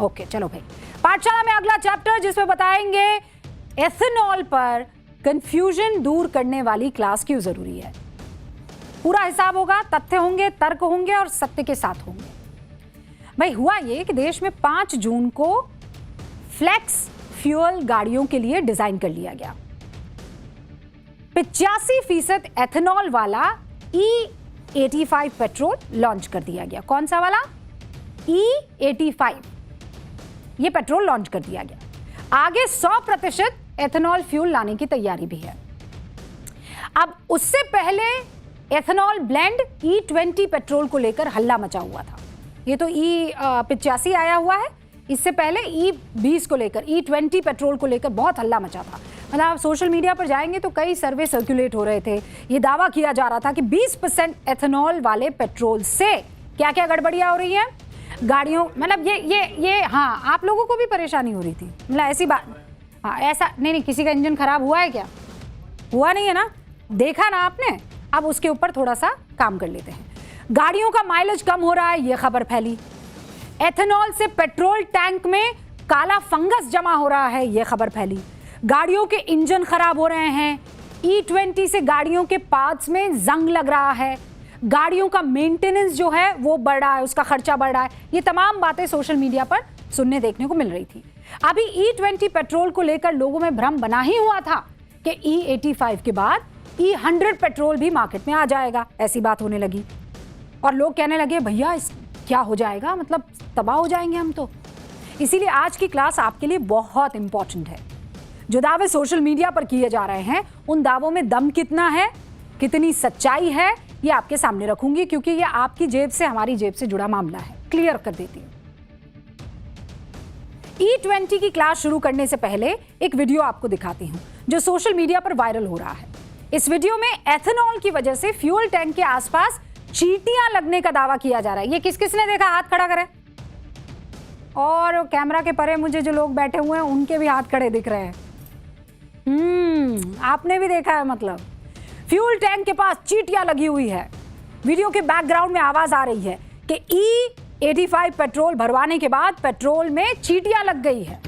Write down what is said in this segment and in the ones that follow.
Okay चलो भाई, पाठशाला में अगला चैप्टर जिसमें बताएंगे एथेनॉल पर कंफ्यूजन दूर करने वाली क्लास क्यों जरूरी है। पूरा हिसाब होगा, तथ्य होंगे, तर्क होंगे और सत्य के साथ होंगे। भाई हुआ ये कि देश में 5 जून को फ्लेक्स फ्यूल गाड़ियों के लिए डिजाइन कर लिया गया। 85% एथेनॉल वाला E85 पेट्रोल लॉन्च कर दिया गया। कौन सा वाला? E85 ये पेट्रोल लॉन्च कर दिया गया। आगे 100% एथेनॉल फ्यूल लाने की तैयारी भी है। अब उससे पहले एथेनॉल ब्लेंड E20 पेट्रोल को लेकर हल्ला मचा हुआ था। ये तो E85 आया हुआ है, इससे पहले E20 को लेकर, E20 पेट्रोल को लेकर बहुत हल्ला मचा था। मतलब आप सोशल मीडिया पर जाएंगे तो कई सर्वे सर्कुलेट हो रहे थे। ये दावा किया जा रहा था कि 20% एथेनॉल वाले पेट्रोल से क्या क्या गड़बड़ियां हो रही हैं गाड़ियों, मतलब ये हाँ, आप लोगों को भी परेशानी हो रही थी। मतलब ऐसी बात, हाँ ऐसा नहीं, किसी का इंजन खराब हुआ है क्या? हुआ नहीं है ना, देखा ना आपने। अब उसके ऊपर थोड़ा सा काम कर लेते हैं। गाड़ियों का माइलेज कम हो रहा है, ये खबर फैली। एथेनॉल से पेट्रोल टैंक में काला फंगस जमा हो रहा है, ये खबर फैली। गाड़ियों के इंजन खराब हो रहे हैं। E20 से गाड़ियों के पार्ट्स में जंग लग रहा है। गाड़ियों का मेंटेनेंस जो है वो बढ़ रहा है, उसका खर्चा बढ़ रहा है। ये तमाम बातें सोशल मीडिया पर सुनने देखने को मिल रही थी। अभी E20 पेट्रोल को लेकर लोगों में भ्रम बना ही हुआ था कि E85 के बाद E100 पेट्रोल भी मार्केट में आ जाएगा, ऐसी बात होने लगी। और लोग कहने लगे भैया क्या हो जाएगा, मतलब तबाह हो जाएंगे हम तो। इसीलिए आज की क्लास आपके लिए बहुत इंपॉर्टेंट है। जो दावे सोशल मीडिया पर किए जा रहे हैं, उन दावों में दम कितना है, कितनी सच्चाई है, ये आपके सामने रखूंगी, क्योंकि ये आपकी जेब से, हमारी जेब से जुड़ा मामला है। क्लियर कर देती हूं। E20 की क्लास शुरू करने से पहले एक वीडियो आपको दिखाती हूं जो सोशल मीडिया पर वायरल हो रहा है। इस वीडियो में एथेनॉल की वजह से फ्यूल टैंक के आसपास चींटियां लगने का दावा किया जा रहा है। ये किस किसने देखा, हाथ खड़ा करें। और कैमरा के परे मुझे जो लोग बैठे हुए हैं उनके भी हाथ खड़े दिख रहे हैं। आपने भी देखा है। मतलब फ्यूल टैंक के पास चींटियां लगी हुई है। वीडियो के बैकग्राउंड में आवाज आ रही है कि E85 पेट्रोल भरवाने के बाद पेट्रोल में चींटियां लग गई है।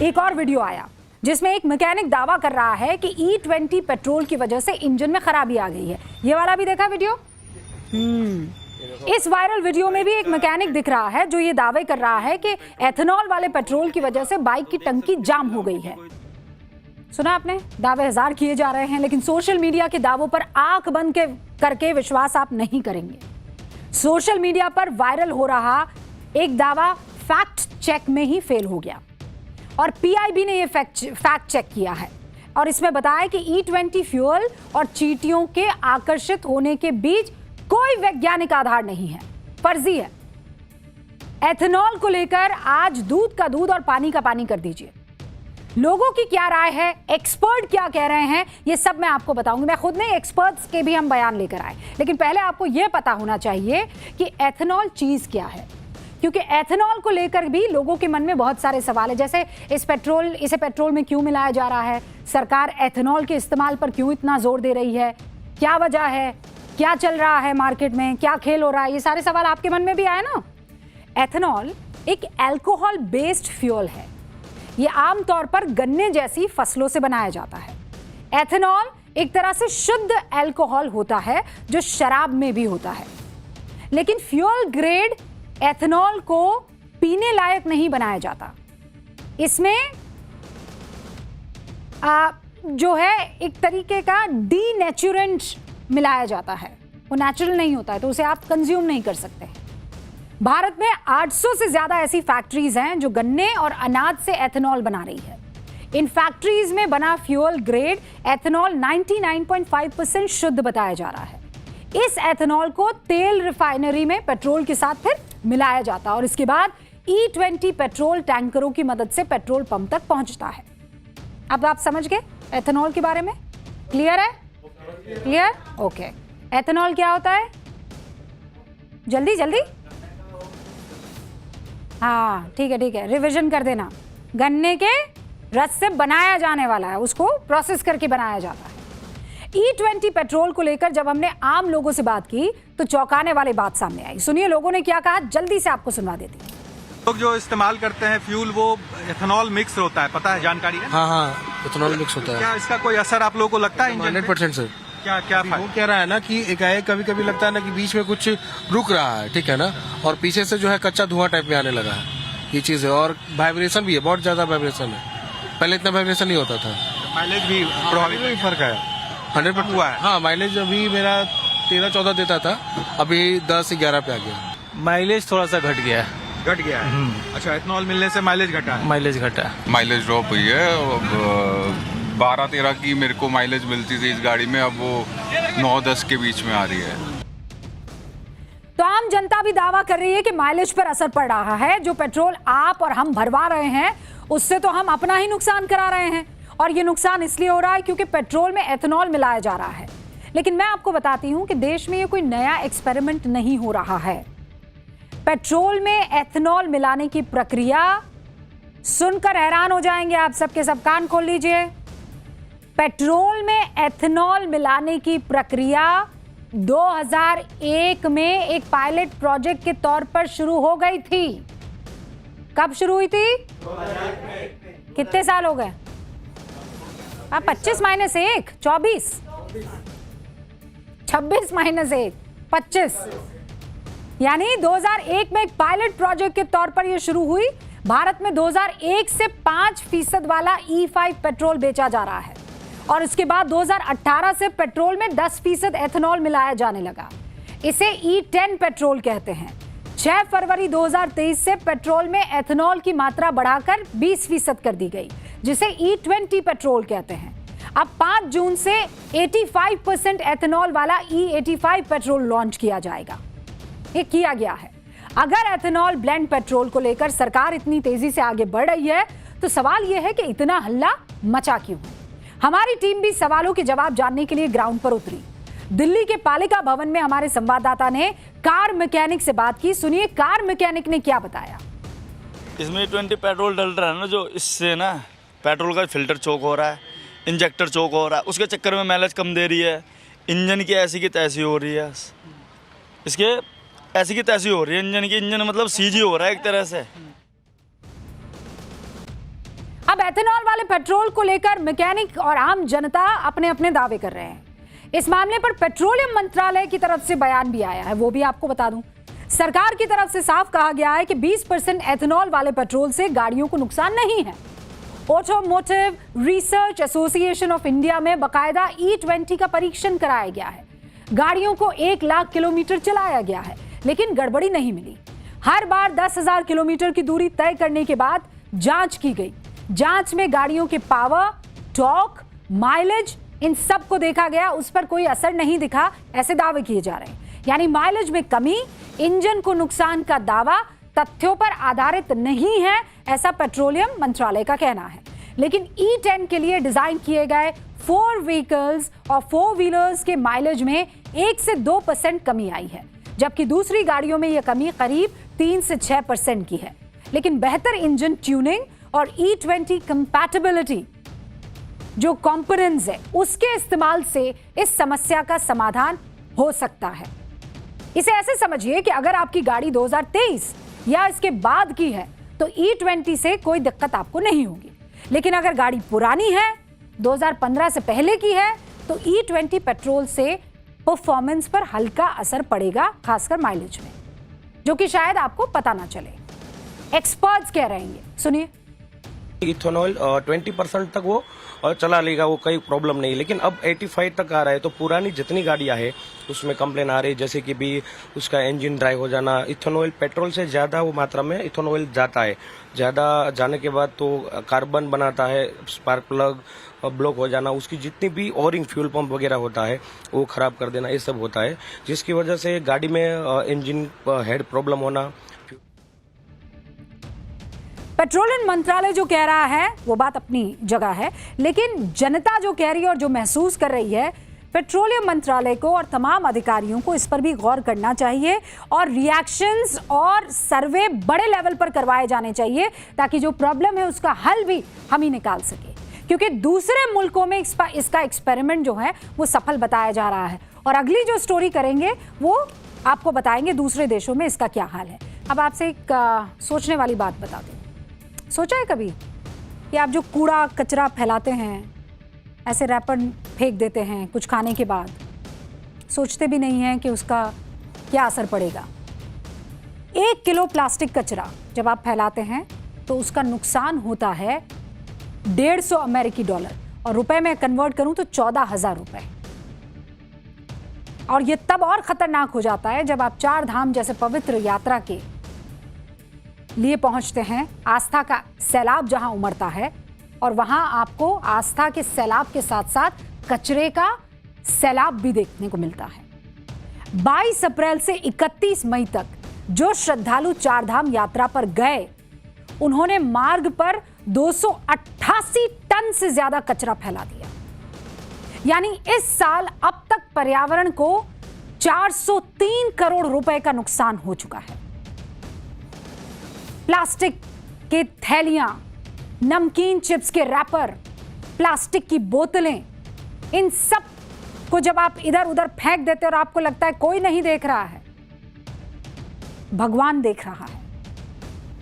एक और वीडियो आया जिसमें एक मैकेनिक दावा कर रहा है कि E20 पेट्रोल की वजह से इंजन में खराबी आ गई है। ये वाला भी देखा वीडियो? इस वायरल वीडियो में भी एक मैकेनिक दिख रहा है जो ये दावे कर रहा है कि एथेनॉल वाले पेट्रोल की वजह से बाइक की टंकी जाम हो गई है। सुना आपने? दावे हजार किए जा रहे हैं, लेकिन सोशल मीडिया के दावों पर आंख बंद करके विश्वास आप नहीं करेंगे। सोशल मीडिया पर वायरल हो रहा एक दावा फैक्ट चेक में ही फेल हो गया और PIB ने यह फैक्ट चेक किया है और इसमें बताया कि E20 फ्यूल और चींटियों के आकर्षित होने के बीच कोई वैज्ञानिक आधार नहीं है, फर्जी है। एथेनॉल को लेकर आज दूध का दूध और पानी का पानी कर दीजिए। लोगों की क्या राय है, एक्सपर्ट क्या कह रहे हैं, ये सब मैं आपको बताऊंगी। मैं खुद नहीं, एक्सपर्ट्स के भी हम बयान लेकर आए, लेकिन पहले आपको यह पता होना चाहिए कि एथेनॉल चीज क्या है, क्योंकि एथेनॉल को लेकर भी लोगों के मन में बहुत सारे सवाल है। जैसे इसे पेट्रोल में क्यों मिलाया जा रहा है, सरकार एथेनॉल के इस्तेमाल पर क्यों इतना जोर दे रही है, क्या वजह है, क्या चल रहा है मार्केट में, क्या खेल हो रहा है, ये सारे सवाल आपके मन में भी आए ना। एथेनॉल एक अल्कोहल बेस्ड फ्यूल है। ये आमतौर पर गन्ने जैसी फसलों से बनाया जाता है। एथेनॉल एक तरह से शुद्ध अल्कोहल होता है जो शराब में भी होता है, लेकिन फ्यूल ग्रेड एथेनॉल को पीने लायक नहीं बनाया जाता। इसमें जो है एक तरीके का डीनेचुरेंट मिलाया जाता है, वो नेचुरल नहीं होता है, तो उसे आप कंज्यूम नहीं कर सकते। भारत में 800 से ज्यादा ऐसी फैक्ट्रीज हैं जो गन्ने और अनाज से एथेनॉल बना रही है। इन फैक्ट्रीज में बना फ्यूल ग्रेड एथेनॉल 99.5% शुद्ध बताया जा रहा है। इस एथेनॉल को तेल रिफाइनरी में पेट्रोल के साथ फिर मिलाया जाता है और इसके बाद E20 पेट्रोल टैंकरों की मदद से पेट्रोल पंप तक पहुंचता है। अब आप समझ गए एथेनॉल के बारे में? क्लियर है? क्लियर? ओके। एथेनॉल क्या होता है? जल्दी जल्दी, हाँ ठीक है, रिवीजन कर देना। गन्ने के रस से बनाया जाने वाला है, उसको प्रोसेस करके बनाया जाता है। E20 पेट्रोल को लेकर जब हमने आम लोगों से बात की तो चौंकाने वाली बात सामने आई। सुनिए लोगों ने क्या कहा, जल्दी से आपको सुनवा देती हूं। लोग जो इस्तेमाल करते हैं फ्यूल वो इथेनॉल मिक्स होता है, पता है, जानकारी है? हाँ, इथेनॉल मिक्स होता है। क्या इसका कोई असर आप लोगों को लगता है इंजन पे? 100% सर। क्या वो कह रहा है ना कि एकाएक कभी कभी लगता है ना कि बीच में कुछ रुक रहा है, ठीक है ना, और पीछे से जो है कच्चा धुआं टाइप में आने लगा है, ये चीज है। और वाइब्रेशन भी है, बहुत ज्यादा वाइब्रेशन है, पहले इतना वाइब्रेशन नहीं होता था। माइलेज भी प्रभावित भी फर्क है, 100% हुआ है। हाँ, माइलेज अभी मेरा 13-14 देता था, अभी 10-11 पे आ गया। माइलेज थोड़ा सा घट गया है। अच्छा, इथेनॉल मिलने से माइलेज घटा है? माइलेज घटा है। माइलेज ड्रॉप हुई है। 12-13 की मेरे को माइलेज मिलती थी इस गाड़ी में, अब वो 9-10 के बीच में आ रही है। तो आम जनता भी दावा कर रही है कि माइलेज पर असर पड़ रहा है। जो पेट्रोल आप और हम भरवा रहे हैं उससे तो हम अपना ही नुकसान करा रहे हैं, और ये नुकसान इसलिए हो रहा है क्योंकि पेट्रोल में एथेनॉल मिलाया जा रहा है। लेकिन मैं आपको बताती हूं कि देश में ये कोई नया एक्सपेरिमेंट नहीं हो रहा है। पेट्रोल में एथेनॉल मिलाने की प्रक्रिया सुनकर हैरान हो जाएंगे आप, सबके सब कान खोल लीजिए। पेट्रोल में एथेनॉल मिलाने की प्रक्रिया 2001 में एक पायलट प्रोजेक्ट के तौर पर शुरू हो गई थी। कब शुरू हुई थी? कितने साल हो गए? 25 - 1 24, 26 - 1 25, यानी 2001 में एक पायलट प्रोजेक्ट के तौर पर यह शुरू हुई। भारत में 2001 से 5% वाला E5 पेट्रोल बेचा जा रहा है, और इसके बाद 2018 से पेट्रोल में 10% एथेनॉल मिलाया जाने लगा। इसे E10 पेट्रोल कहते हैं। 6 फरवरी 2023 से पेट्रोल में एथेनॉल की मात्रा बढ़ाकर 20% कर दी गई, जिसे E20 पेट्रोल कहते हैं। अब 5 जून से 85% एथेनॉल वाला E85 पेट्रोल लॉन्च किया जाएगा। ये किया गया है। अगर एथेनॉल ब्लेंड पेट्रोल को लेकर सरकार इतनी तेजी से आगे बढ़ रही है तो सवाल यह है कि इतना हल्ला मचा क्यों? हमारी टीम भी सवालों के जवाब जानने के लिए ग्राउंड पर उतरी। दिल्ली के पालिका भवन में हमारे संवाददाता ने कार मैकेनिक से बात की। सुनिए कार मैकेनिक ने क्या बताया। इसमें 20 पेट्रोल डल रहा है ना, जो इससे ना पेट्रोल का फिल्टर चोक हो रहा है, इंजेक्टर चोक हो रहा है, उसके चक्कर में माइलेज कम दे रही है। इंजन की ऐसी की तैसी हो रही है, इसके ऐसी की तैसी हो रही है इंजन की। इंजन मतलब सीजी हो रहा है एक तरह से। अब एथेनॉल वाले पेट्रोल को लेकर मैकेनिक और आम जनता अपने अपने दावे कर रहे हैं। इस मामले पर पेट्रोलियम मंत्रालय की तरफ से बयान भी आया है, वो भी आपको बता दूं। सरकार की तरफ से साफ कहा गया है कि 20% एथेनॉल वाले पेट्रोल से गाड़ियों को नुकसान नहीं है। Automotive research association of India में बकायदा E20 का परीक्षण कराया गया है। गाड़ियों को 1 लाख किलोमीटर चलाया गया है, लेकिन गड़बड़ी नहीं मिली। हर बार 10,000 किलोमीटर की दूरी तय करने के बाद जांच की गई। जांच में गाड़ियों के पावर, टॉर्क, माइलेज, इन सब को देखा गया। उस पर कोई असर नहीं दिखा, ऐसे दावे किए जा रहे हैं। यानी माइलेज में कमी, इंजन को नुकसान का दावा तथ्यों पर आधारित नहीं है, ऐसा पेट्रोलियम मंत्रालय का कहना है। लेकिन E10 के लिए डिजाइन किए गए 4 व्हीकल्स और 4 व्हीलर्स के माइलेज में 1 से 2% कमी आई है, जबकि दूसरी गाड़ियों में यह कमी करीब 3 से 6% की है। लेकिन बेहतर इंजन ट्यूनिंग और E20 कंपैटिबिलिटी जो कंपोनेंट्स है उसके इस्तेमाल से इस समस्या का समाधान हो सकता है। इसे ऐसे समझिए कि अगर आपकी गाड़ी 2023 या इसके बाद की है तो E20 से कोई दिक्कत आपको नहीं होगी। लेकिन अगर गाड़ी पुरानी है, 2015 से पहले की है, तो E20 पेट्रोल से परफॉर्मेंस पर हल्का असर पड़ेगा, खासकर माइलेज में, जो कि शायद आपको पता ना चले। एक्सपर्ट्स कह रहे हैं, सुनिए। इथेनॉल 20% तक वो चला लेगा, वो कोई प्रॉब्लम नहीं। लेकिन अब 85 तक आ रहा है, तो पुरानी जितनी गाड़ियां हैं उसमें कंप्लेन आ रही है, जैसे कि भी उसका इंजन ड्राई हो जाना। इथेनॉल पेट्रोल से ज़्यादा वो मात्रा में इथेनॉल जाता है, ज़्यादा जाने के बाद तो कार्बन बनाता है, स्पार्क प्लग ब्लॉक हो जाना, उसकी जितनी भी ओरिंग फ्यूल पंप वगैरह होता है वो खराब कर देना, ये सब होता है, जिसकी वजह से गाड़ी में इंजन हेड प्रॉब्लम होना। पेट्रोलियम मंत्रालय जो कह रहा है वो बात अपनी जगह है, लेकिन जनता जो कह रही है और जो महसूस कर रही है, पेट्रोलियम मंत्रालय को और तमाम अधिकारियों को इस पर भी गौर करना चाहिए और रिएक्शंस और सर्वे बड़े लेवल पर करवाए जाने चाहिए, ताकि जो प्रॉब्लम है उसका हल भी हम ही निकाल सके। क्योंकि दूसरे मुल्कों में इसका एक्सपेरिमेंट जो है वो सफल बताया जा रहा है, और अगली जो स्टोरी करेंगे वो आपको बताएंगे दूसरे देशों में इसका क्या हाल है। अब आपसे एक सोचने वाली बात बताते हैं। सोचा है कभी कि आप जो कूड़ा कचरा फैलाते हैं, ऐसे रैपर फेंक देते हैं कुछ खाने के बाद, सोचते भी नहीं हैं कि उसका क्या असर पड़ेगा। 1 किलो प्लास्टिक कचरा जब आप फैलाते हैं तो उसका नुकसान होता है 150 अमेरिकी डॉलर, और रुपए में कन्वर्ट करूं तो 14,000 रुपए। और ये तब और खतरनाक हो जाता है जब आप 4 धाम जैसे पवित्र यात्रा के लिए पहुंचते हैं, आस्था का सैलाब जहां उमड़ता है, और वहां आपको आस्था के सैलाब के साथ साथ कचरे का सैलाब भी देखने को मिलता है। 22 अप्रैल से 31 मई तक जो श्रद्धालु 4 धाम यात्रा पर गए, उन्होंने मार्ग पर 288 टन से ज्यादा कचरा फैला दिया। यानी इस साल अब तक पर्यावरण को 403 करोड़ रुपए का नुकसान हो चुका है। प्लास्टिक के थैलियां, नमकीन चिप्स के रैपर, प्लास्टिक की बोतलें, इन सब को जब आप इधर उधर फेंक देते और आपको लगता है कोई नहीं देख रहा है, भगवान देख रहा है,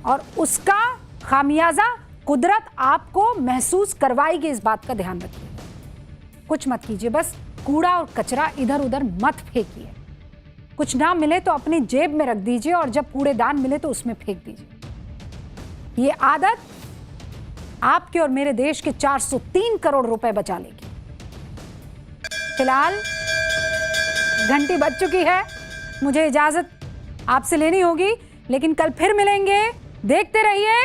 और उसका खामियाजा कुदरत आपको महसूस करवाएगी। इस बात का ध्यान रखिए, कुछ मत कीजिए, बस कूड़ा और कचरा इधर उधर मत फेंकिए। कुछ ना मिले तो अपनी जेब में रख दीजिए, और जब कूड़ेदान मिले तो उसमें फेंक दीजिए। ये आदत आपके और मेरे देश के 403 करोड़ रुपए बचा लेगी। फिलहाल घंटी बज चुकी है, मुझे इजाजत आपसे लेनी होगी, लेकिन कल फिर मिलेंगे। देखते रहिए।